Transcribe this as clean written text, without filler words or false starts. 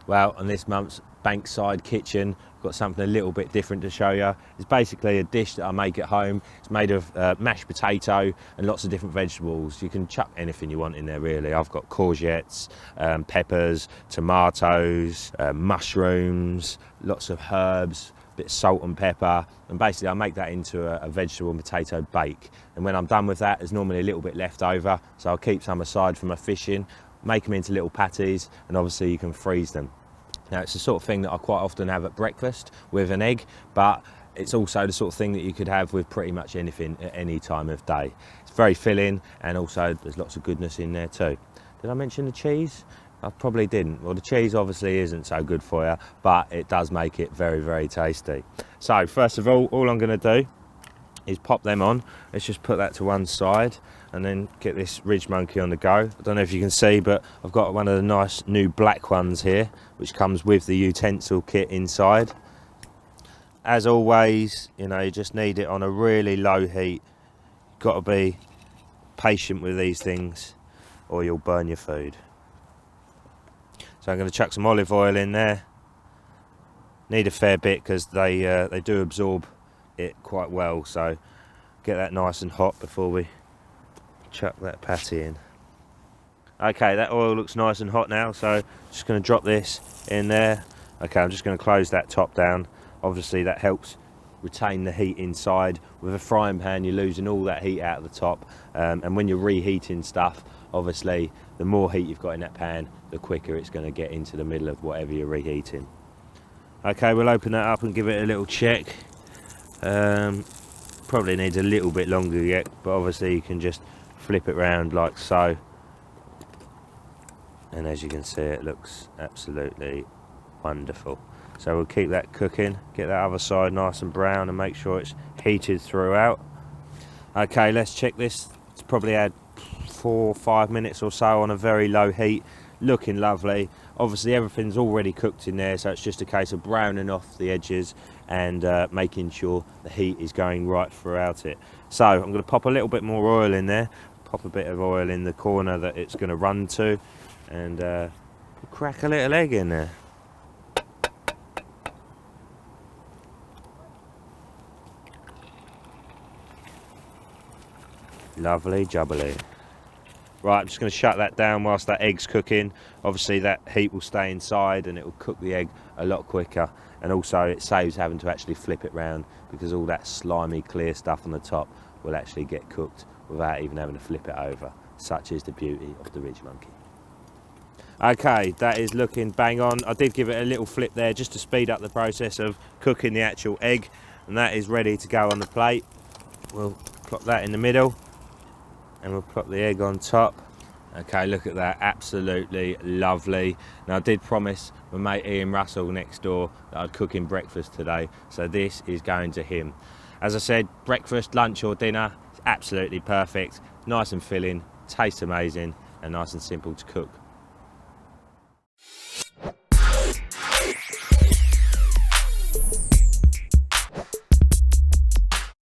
Well, on this month's Bankside Kitchen, I've got something a little bit different to show you. It's basically a dish that I make at home. It's made of mashed potato and lots of different vegetables. You can chuck anything you want in there, really. I've got courgettes, peppers, tomatoes, mushrooms, lots of herbs, a bit of salt and pepper, and basically I make that into a vegetable and potato bake. And when I'm done with that, there's normally a little bit left over, so I'll keep some aside for my fishing, make them into little patties, and obviously you can freeze them. Now, it's the sort of thing that I quite often have at breakfast with an egg, but it's also the sort of thing that you could have with pretty much anything at any time of day. It's very filling, and also there's lots of goodness in there too. Did I mention the cheese? I probably didn't. Well, the cheese obviously isn't so good for you, but it does make it very, very tasty. So first of all I'm going to do is pop them on. Let's just put that to one side and then get this RidgeMonkey on the go. I don't know if you can see, but I've got one of the nice new black ones here, which comes with the utensil kit inside. As always, you know, you just need it on a really low heat. You've got to be patient with these things or you'll burn your food. So I'm going to chuck some olive oil in there. Need a fair bit because they do absorb it quite well, so get that nice and hot before we chuck that patty in. Okay, that oil looks nice and hot now, so just going to drop this in there. Okay, I'm just going to close that top down. Obviously that helps retain the heat inside. With a frying pan you're losing all that heat out of the top, and when you're reheating stuff, obviously the more heat you've got in that pan, the quicker it's going to get into the middle of whatever you're reheating. Okay, we'll open that up and give it a little check. Probably needs a little bit longer yet, but obviously you can just flip it round like so, and as you can see it looks absolutely wonderful. So we'll keep that cooking, get that other side nice and brown, and make sure it's heated throughout. Okay, let's check this. It's probably had 4 or 5 minutes or so on a very low heat, looking lovely. Obviously everything's already cooked in there, so it's just a case of browning off the edges and making sure the heat is going right throughout it. So I'm going to pop a little bit more oil in there, pop a bit of oil in the corner that it's going to run to, and crack a little egg in there. Lovely jubbly. Right, I'm just going to shut that down whilst that egg's cooking. Obviously that heat will stay inside and it will cook the egg a lot quicker, and also it saves having to actually flip it round because all that slimy clear stuff on the top will actually get cooked without even having to flip it over. Such is the beauty of the RidgeMonkey. Okay, that is looking bang on. I did give it a little flip there just to speed up the process of cooking the actual egg, and that is ready to go on the plate. We'll plop that in the middle and we'll put the egg on top. Okay, look at that, absolutely lovely. Now I did promise my mate Ian Russell next door that I'd cook him breakfast today, so this is going to him. As I said, breakfast, lunch or dinner, it's absolutely perfect. Nice and filling, tastes amazing, and nice and simple to cook.